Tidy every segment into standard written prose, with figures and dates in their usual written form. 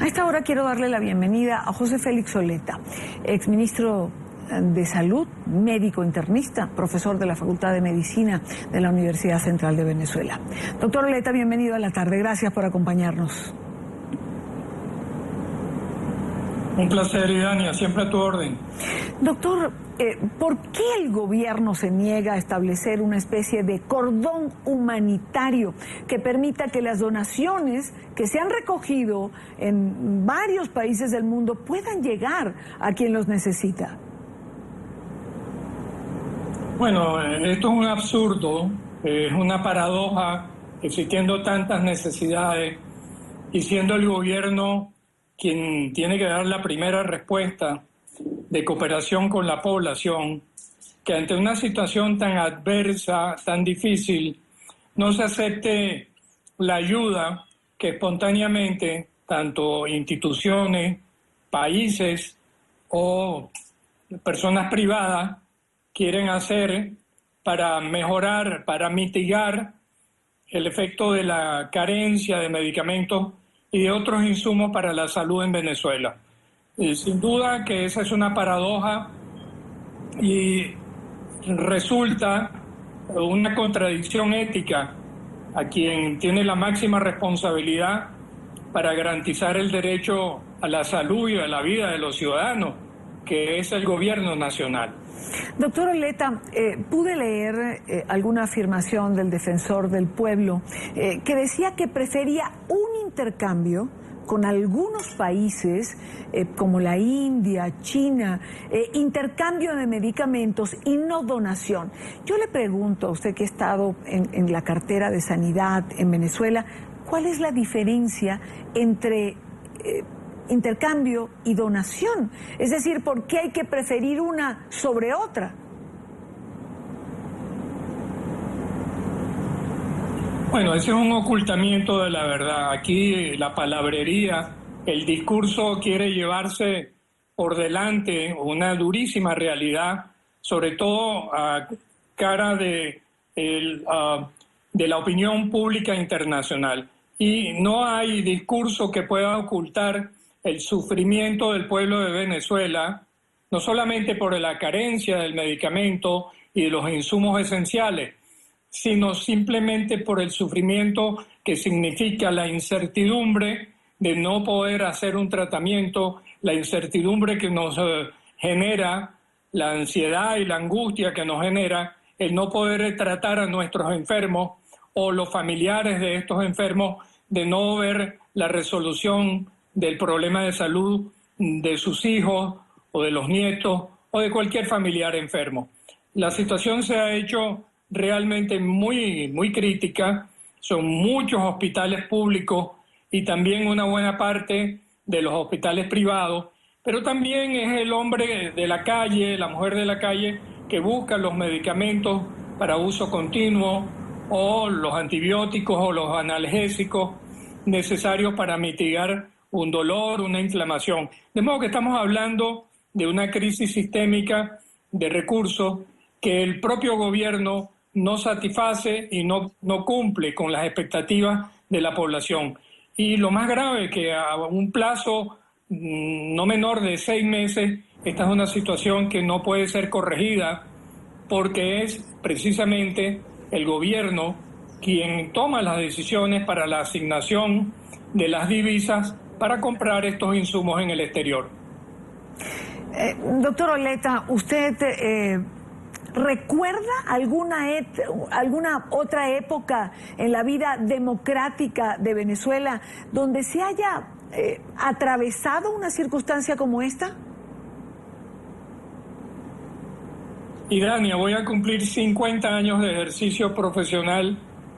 A esta hora quiero darle la bienvenida a José Félix Oleta, exministro de Salud, médico internista, profesor de la Facultad de Medicina de la Universidad Central de Venezuela. Doctor Oleta, bienvenido a la tarde. Gracias por acompañarnos. Un placer, Idania, siempre a tu orden. Doctor, ¿por qué el gobierno se niega a establecer una especie de cordón humanitario que permita que las donaciones que se han recogido en varios países del mundo puedan llegar a quien los necesita? Bueno, esto es un absurdo, es una paradoja, existiendo tantas necesidades y siendo el gobierno quien tiene que dar la primera respuesta de cooperación con la población, que ante una situación tan adversa, tan difícil, no se acepte la ayuda que espontáneamente tanto instituciones, países o personas privadas quieren hacer para mejorar, para mitigar el efecto de la carencia de medicamentos y de otros insumos para la salud en Venezuela. Sin duda que esa es una paradoja y resulta una contradicción ética a quien tiene la máxima responsabilidad para garantizar el derecho a la salud y a la vida de los ciudadanos, que es el gobierno nacional. Doctor Oleta, pude leer alguna afirmación del defensor del pueblo que decía que prefería un intercambio con algunos países como la India, China, intercambio de medicamentos y no donación. Yo le pregunto a usted que ha estado en la cartera de Sanidad en Venezuela, ¿cuál es la diferencia entre intercambio y donación? Es decir, ¿por qué hay que preferir una sobre otra? Bueno, ese es un ocultamiento de la verdad. Aquí la palabrería, el discurso quiere llevarse por delante una durísima realidad, sobre todo a cara de la opinión pública internacional. Y no hay discurso que pueda ocultar el sufrimiento del pueblo de Venezuela, no solamente por la carencia del medicamento y de los insumos esenciales, sino simplemente por el sufrimiento que significa la incertidumbre de no poder hacer un tratamiento, la incertidumbre que nos genera, la ansiedad y la angustia que nos genera el no poder tratar a nuestros enfermos o los familiares de estos enfermos, de no ver la resolución del problema de salud de sus hijos o de los nietos o de cualquier familiar enfermo. La situación se ha hecho realmente muy crítica. Son muchos hospitales públicos y también una buena parte de los hospitales privados, pero también es el hombre de la calle, la mujer de la calle, que busca los medicamentos para uso continuo o los antibióticos o los analgésicos necesarios para mitigar un dolor, una inflamación. De modo que estamos hablando de una crisis sistémica de recursos que el propio gobierno no satisface y no cumple con las expectativas de la población. Y lo más grave es que a un plazo no menor de 6 meses, esta es una situación que no puede ser corregida porque es precisamente el gobierno quien toma las decisiones para la asignación de las divisas para comprar estos insumos en el exterior. Doctor Oleta, ¿usted recuerda alguna otra época en la vida democrática de Venezuela donde se haya atravesado una circunstancia como esta? Idania, voy a cumplir 50 años de ejercicio profesional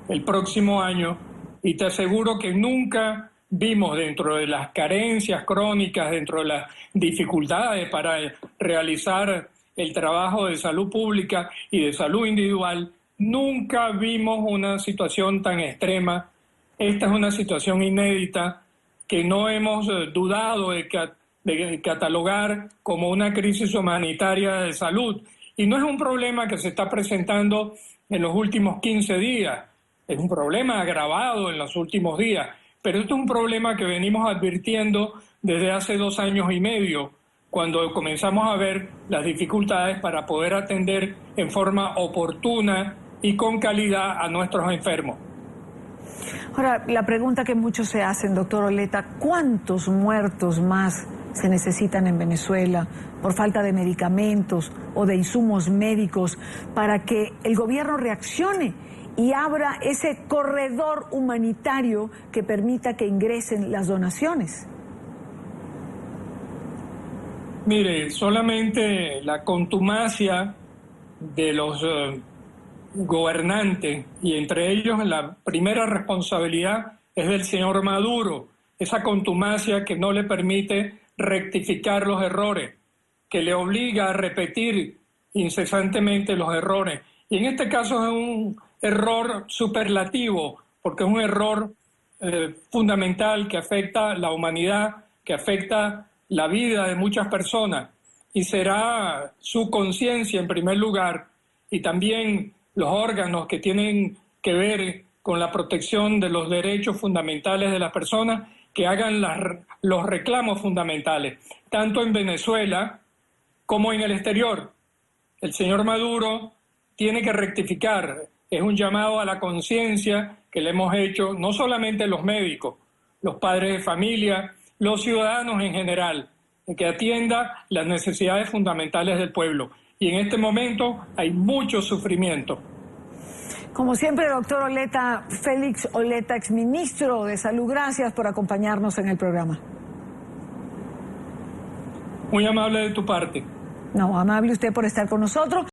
el próximo año y te aseguro que nunca vimos, dentro de las carencias crónicas, dentro de las dificultades para realizar el trabajo de salud pública y de salud individual, nunca vimos una situación tan extrema. Esta es una situación inédita que no hemos dudado de catalogar como una crisis humanitaria de salud. Y no es un problema que se está presentando en los últimos 15 días, es un problema agravado en los últimos días. Pero esto es un problema que venimos advirtiendo desde hace 2 años y medio, cuando comenzamos a ver las dificultades para poder atender en forma oportuna y con calidad a nuestros enfermos. Ahora, la pregunta que muchos se hacen, doctor Oleta, ¿cuántos muertos más se necesitan en Venezuela por falta de medicamentos o de insumos médicos para que el gobierno reaccione y abra ese corredor humanitario que permita que ingresen las donaciones? Mire, solamente la contumacia de los gobernantes, y entre ellos la primera responsabilidad es del señor Maduro, esa contumacia que no le permite rectificar los errores, que le obliga a repetir incesantemente los errores. Y en este caso es un error superlativo, porque es un error fundamental que afecta la humanidad, que afecta la vida de muchas personas, y será su conciencia en primer lugar, y también los órganos que tienen que ver con la protección de los derechos fundamentales de las personas, que hagan los reclamos fundamentales, tanto en Venezuela como en el exterior. El señor Maduro tiene que rectificar, es un llamado a la conciencia que le hemos hecho no solamente los médicos, los padres de familia, los ciudadanos en general, que atienda las necesidades fundamentales del pueblo. Y en este momento hay mucho sufrimiento. Como siempre, doctor Oleta, Félix Oleta, exministro de Salud, gracias por acompañarnos en el programa. Muy amable de tu parte. No, amable usted por estar con nosotros.